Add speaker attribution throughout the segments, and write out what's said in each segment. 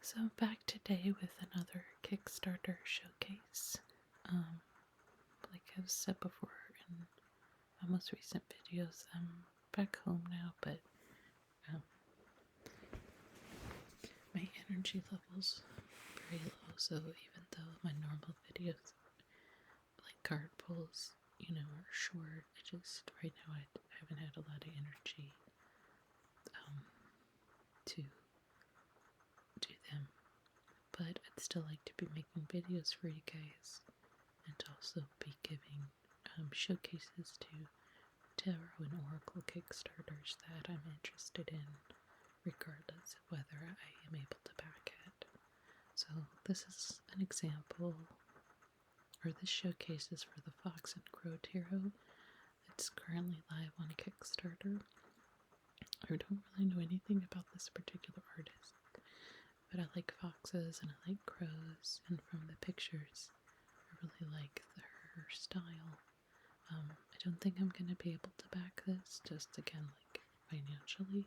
Speaker 1: So back today with another Kickstarter showcase. Like I've said before in my most recent videos, I'm back home now, but um, my energy level's very low. So even though my normal videos, like card pulls, are short, right now I haven't had a lot of energy to do them. But I'd still like to be making videos for you guys and also be giving showcases to tarot and oracle Kickstarters that I'm interested in, regardless of whether I am able to back it. So this is an example, or this showcase is for the Fox and Crow Tarot. It's currently live on Kickstarter. I don't really know anything about this particular artist, but I like foxes and I like crows, and from the pictures, I really like her style. I don't think I'm going to be able to back this, just again, like financially,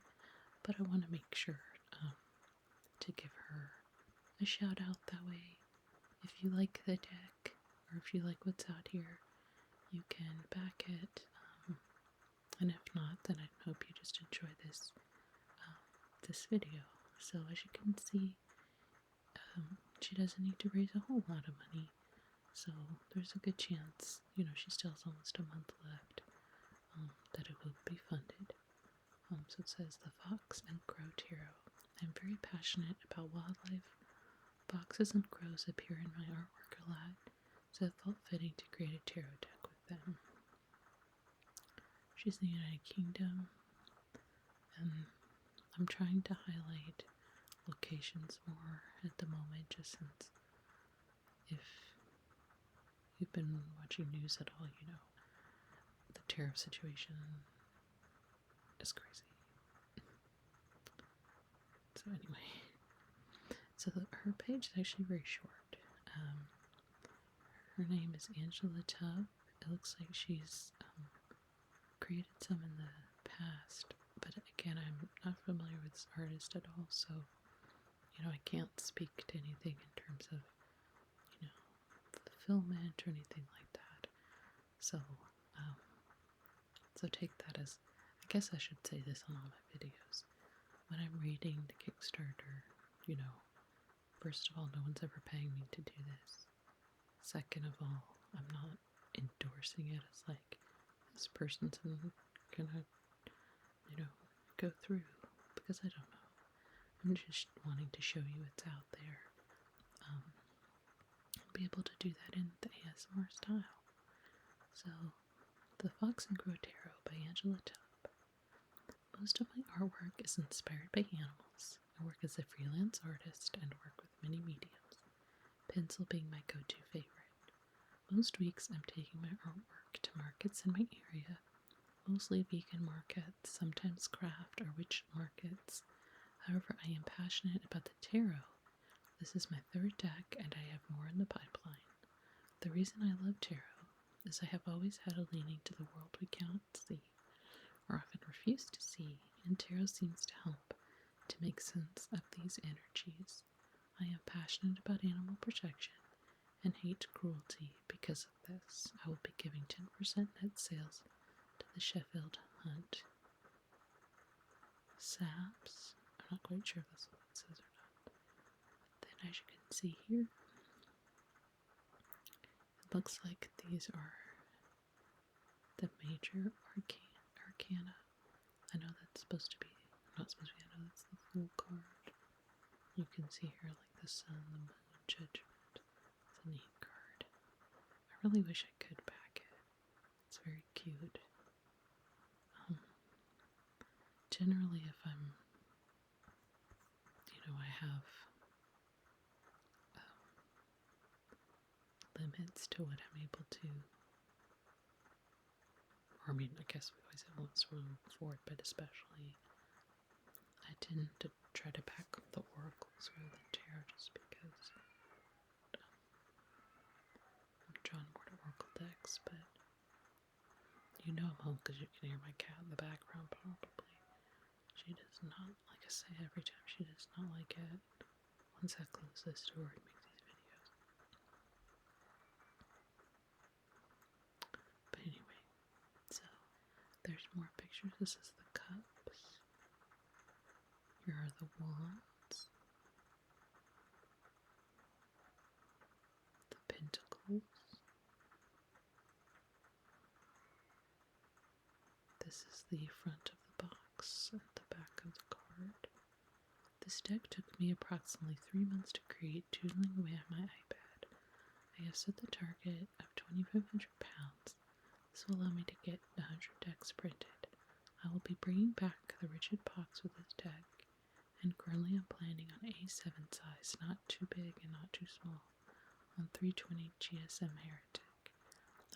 Speaker 1: but I want to make sure to give her a shout out that way. If you like the deck, or if you like what's out here, you can back it. And if not, then I hope you just enjoy this video. So as you can see, she doesn't need to raise a whole lot of money. So there's a good chance, she still has almost a month left, that it will be funded. So it says the Fox and Crow Tarot. I'm very passionate about wildlife. Foxes and crows appear in my artwork a lot, so it felt fitting to create a tarot deck with them. She's in the United Kingdom, and I'm trying to highlight locations more at the moment, just since if you've been watching news at all, the tarot situation is crazy. So anyway, her page is actually very short. Her name is Angela Tubb. It looks like she's created some in the past, but again, I'm not familiar with this artist at all, so I can't speak to anything in terms of fulfillment or anything like that. So take that as, I guess I should say this on all my videos. When I'm reading the Kickstarter, first of all, no one's ever paying me to do this. Second of all, I'm not endorsing it as like, this person's gonna, go through, because I don't know. I'm just wanting to show you it's out there. I'll be able to do that in the ASMR style. So, The Fox and Crow Tarot by Angela Tubb. Most of my artwork is inspired by animals. I work as a freelance artist and work with many mediums, pencil being my go-to favorite. Most weeks I'm taking my artwork to markets in my area, mostly vegan markets, sometimes craft or witch markets. However, I am passionate about the tarot. This is my third deck and I have more in the pipeline. The reason I love tarot is I have always had a leaning to the world we cannot see, or often refuse to see, and tarot seems to help to make sense of these energies. I am passionate about animal protection and hate cruelty. Because of this, I will be giving 10% net sales to the Sheffield Hunt. Saps. I'm not quite sure if that's what it says or not. Then as you can see here, it looks like these are the major arcana. I know that's supposed to be, not supposed to be, I know that's the Fool card. You can see here like the Sun, the Moon, Judgment. It's a neat card. I really wish I could back it. It's very cute. Generally, if I'm, I have limits to what I'm able to, or I mean, I guess we always have limits for it, but especially, I tend to try to back up the oracles rather than tarot, just because I'm drawn more to oracle decks. But I'm home because you can hear my cat in the background probably. She does not, like I say every time, she does not like it when That's how close this to where I make these videos. But anyway, so there's more pictures. This is the cups. Here are the wands. The pentacles. This is the front of the box at the back of the card. This deck took me approximately 3 months to create, tootling away at my iPad. I have set the target of £2,500. This will allow me to get 100 decks printed. I will be bringing back the rigid box with this deck, and currently I'm planning on A7 size, not too big and not too small, on 320 GSM Heretic.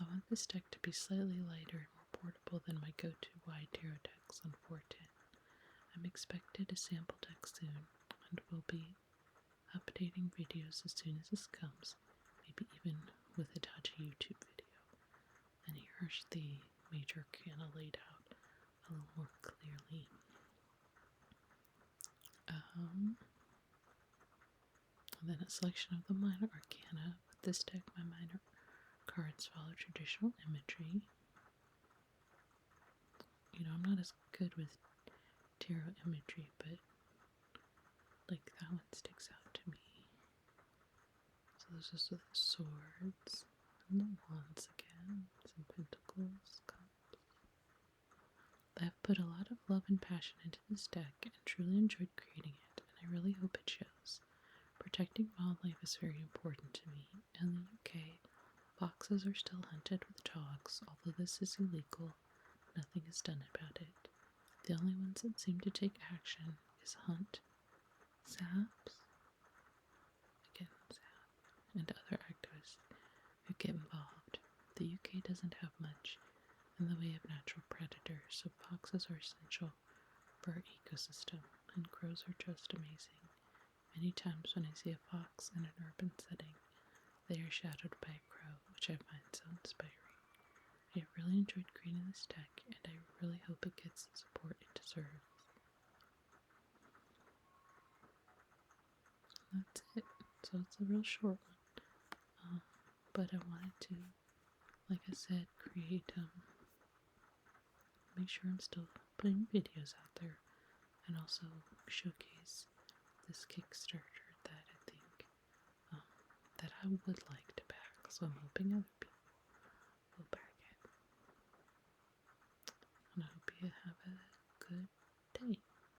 Speaker 1: I want this deck to be slightly lighter and more portable than my go-to wide tarot decks on 410. I'm expected to sample deck soon, and will be updating videos as soon as this comes, maybe even with a touch of YouTube video. And here's the major arcana laid out a little more clearly. And then a selection of the minor arcana. With this deck, my minor cards follow traditional imagery. You know, I'm not as good with tarot imagery, but like that one sticks out to me. So this is the swords and the wands again, some pentacles, cups. I've put a lot of love and passion into this deck and truly enjoyed creating it, and I really hope it shows. Protecting wildlife is very important to me. In the UK, foxes are still hunted with dogs. Although this is illegal, nothing is done about it. The only ones that seem to take action is hunt, saps, and other activists who get involved. The UK doesn't have much in the way of natural predators, so foxes are essential for our ecosystem, and crows are just amazing. Many times when I see a fox in an urban setting, they are shadowed by a crow, which I find so inspiring. I have really enjoyed creating this deck, and I really hope it gets the support it deserves. And that's it. So it's a real short one. But I wanted to, like I said, make sure I'm still putting videos out there, and also showcase this Kickstarter that I think that I would like to back. So I'm hoping other people